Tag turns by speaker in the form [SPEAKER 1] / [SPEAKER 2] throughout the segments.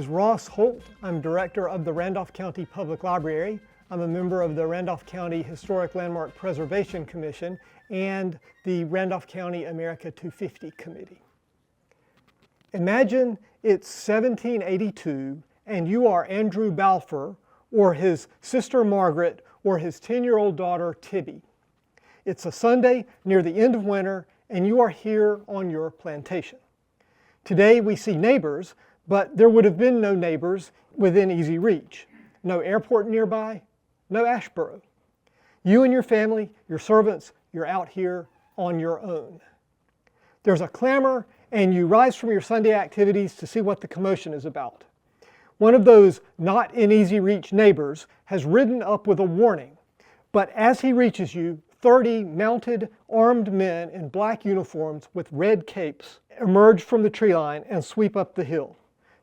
[SPEAKER 1] is Ross Holt. I'm director of the Randolph County Public Library. I'm a member of the Randolph County Historic Landmark Preservation Commission and the Randolph County America 250 Committee. Imagine it's 1782 and you are Andrew Balfour or his sister Margaret or his 10-year-old daughter Tibby. It's a Sunday near the end of winter and you are here on your plantation. Today we see neighbors, but there would have been no neighbors within easy reach. No airport nearby, no Ashboro. You and your family, your servants, you're out here on your own. There's a clamor and you rise from your Sunday activities to see what the commotion is about. One of those not in easy reach neighbors has ridden up with a warning, but as he reaches you, 30 mounted, armed men in black uniforms with red capes emerge from the tree line and sweep up the hill.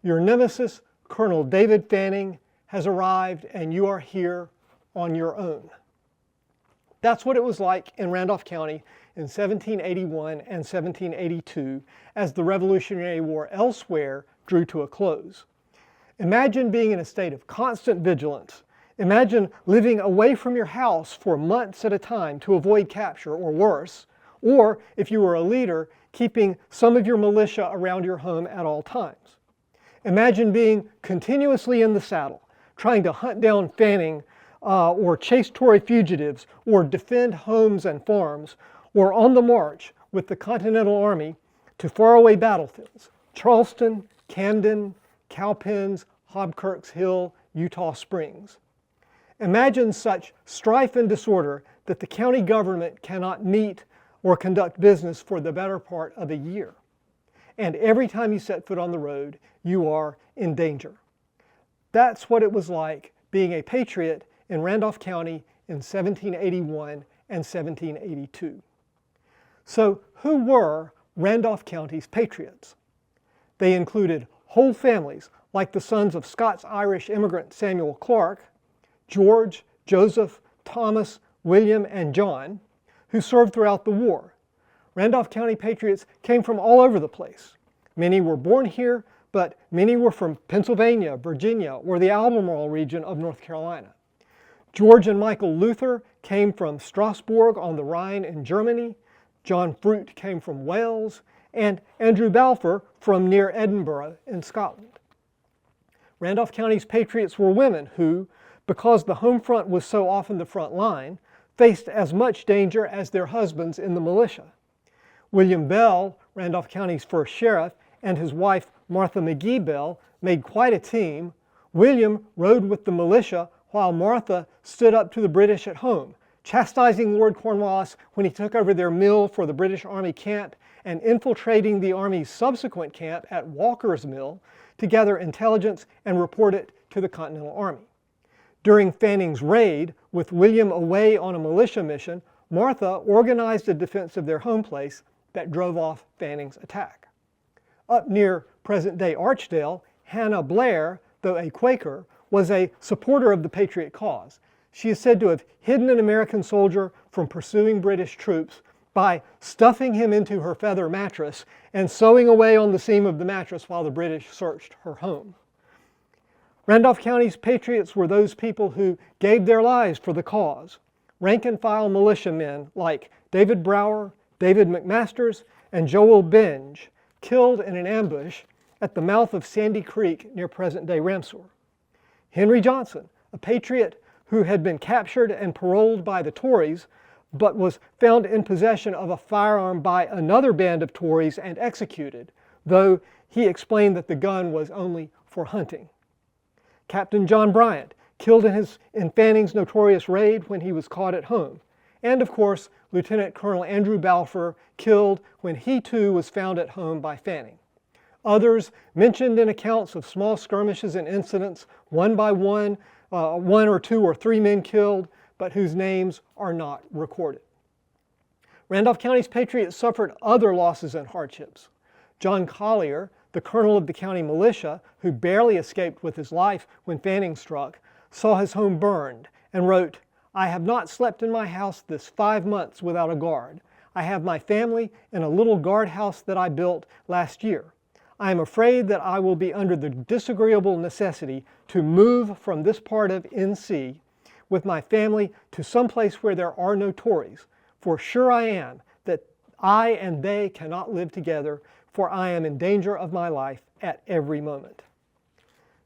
[SPEAKER 1] Your nemesis, Colonel David Fanning, has arrived and you are here on your own. That's what it was like in Randolph County in 1781 and 1782 as the Revolutionary War elsewhere drew to a close. Imagine being in a state of constant vigilance. Imagine living away from your house for months at a time to avoid capture or worse, or if you were a leader, keeping some of your militia around your home at all times. Imagine being continuously in the saddle, trying to hunt down Fanning or chase Tory fugitives or defend homes and farms, or on the march with the Continental Army to faraway battlefields, Charleston, Camden, Cowpens, Hobkirk's Hill, Eutaw Springs. Imagine such strife and disorder that the county government cannot meet or conduct business for the better part of a year. And every time you set foot on the road, you are in danger. That's what it was like being a patriot in Randolph County in 1781 and 1782. So who were Randolph County's patriots? They included whole families like the sons of Scots-Irish immigrant Samuel Clark, George, Joseph, Thomas, William, and John, who served throughout the war. Randolph County patriots came from all over the place. Many were born here, but many were from Pennsylvania, Virginia, or the Albemarle region of North Carolina. George and Michael Luther came from Strasbourg on the Rhine in Germany. John Fruit came from Wales, and Andrew Balfour from near Edinburgh in Scotland. Randolph County's patriots were women who, because the home front was so often the front line, faced as much danger as their husbands in the militia. William Bell, Randolph County's first sheriff, and his wife Martha McGee Bell made quite a team. William rode with the militia while Martha stood up to the British at home, chastising Lord Cornwallis when he took over their mill for the British Army camp and infiltrating the Army's subsequent camp at Walker's Mill to gather intelligence and report it to the Continental Army. During Fanning's raid, with William away on a militia mission, Martha organized a defense of their home place that drove off Fanning's attack. Up near present-day Archdale, Hannah Blair, though a Quaker, was a supporter of the Patriot cause. She is said to have hidden an American soldier from pursuing British troops by stuffing him into her feather mattress and sewing away on the seam of the mattress while the British searched her home. Randolph County's patriots were those people who gave their lives for the cause. Rank-and-file militiamen like David Brower, David McMasters, and Joel Benge, killed in an ambush at the mouth of Sandy Creek near present-day Ramseur. Henry Johnson, a patriot who had been captured and paroled by the Tories, but was found in possession of a firearm by another band of Tories and executed, though he explained that the gun was only for hunting. Captain John Bryant, killed in Fanning's notorious raid when he was caught at home. And of course, Lieutenant Colonel Andrew Balfour, killed when he too was found at home by Fanning. Others, mentioned in accounts of small skirmishes and incidents, one by one, one or two or three men killed, but whose names are not recorded. Randolph County's patriots suffered other losses and hardships. John Collier, the colonel of the county militia, who barely escaped with his life when Fanning struck, saw his home burned and wrote, "I have not slept in my house this 5 months without a guard. I have my family in a little guardhouse that I built last year. I am afraid that I will be under the disagreeable necessity to move from this part of NC with my family to some place where there are no Tories, for sure I am that I and they cannot live together, for I am in danger of my life at every moment.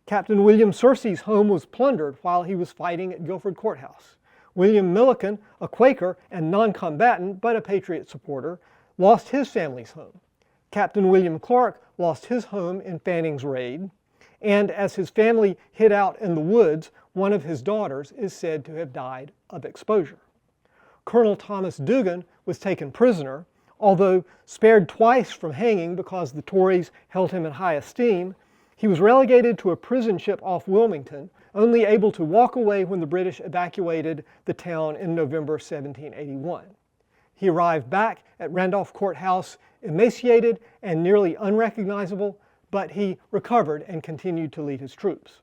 [SPEAKER 1] Captain William Searcy's home was plundered while he was fighting at Guilford Courthouse. William Milliken, a Quaker and non-combatant but a Patriot supporter, lost his family's home. Captain William Clark lost his home in Fanning's raid, and as his family hid out in the woods, one of his daughters is said to have died of exposure. Colonel Thomas Dugan was taken prisoner, although spared twice from hanging because the Tories held him in high esteem. He was relegated to a prison ship off Wilmington, only able to walk away when the British evacuated the town in November 1781. He arrived back at Randolph Courthouse emaciated and nearly unrecognizable, but he recovered and continued to lead his troops.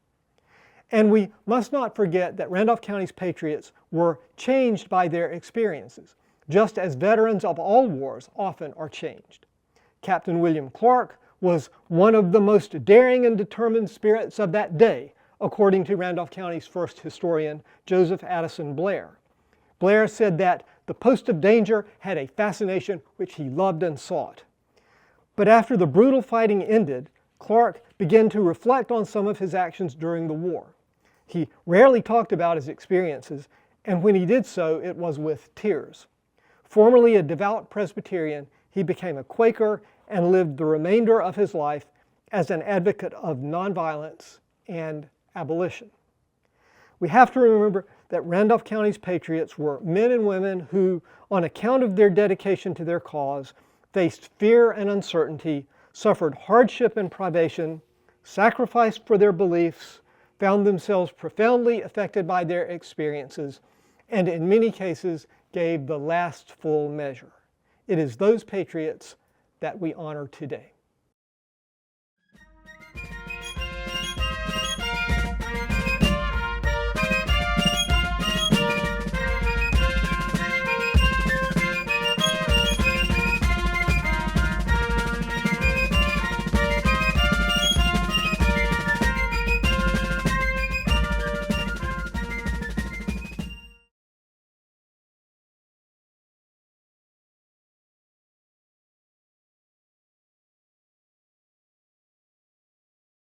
[SPEAKER 1] And we must not forget that Randolph County's patriots were changed by their experiences, just as veterans of all wars often are changed. Captain William Clark was one of the most daring and determined spirits of that day, according to Randolph County's first historian, Joseph Addison Blair. Blair said that the post of danger had a fascination which he loved and sought. But after the brutal fighting ended, Clark began to reflect on some of his actions during the war. He rarely talked about his experiences, and when he did so, it was with tears. Formerly a devout Presbyterian, he became a Quaker and lived the remainder of his life as an advocate of nonviolence and abolition. We have to remember that Randolph County's patriots were men and women who, on account of their dedication to their cause, faced fear and uncertainty, suffered hardship and privation, sacrificed for their beliefs, found themselves profoundly affected by their experiences, and in many cases gave the last full measure. It is those patriots that we honor today.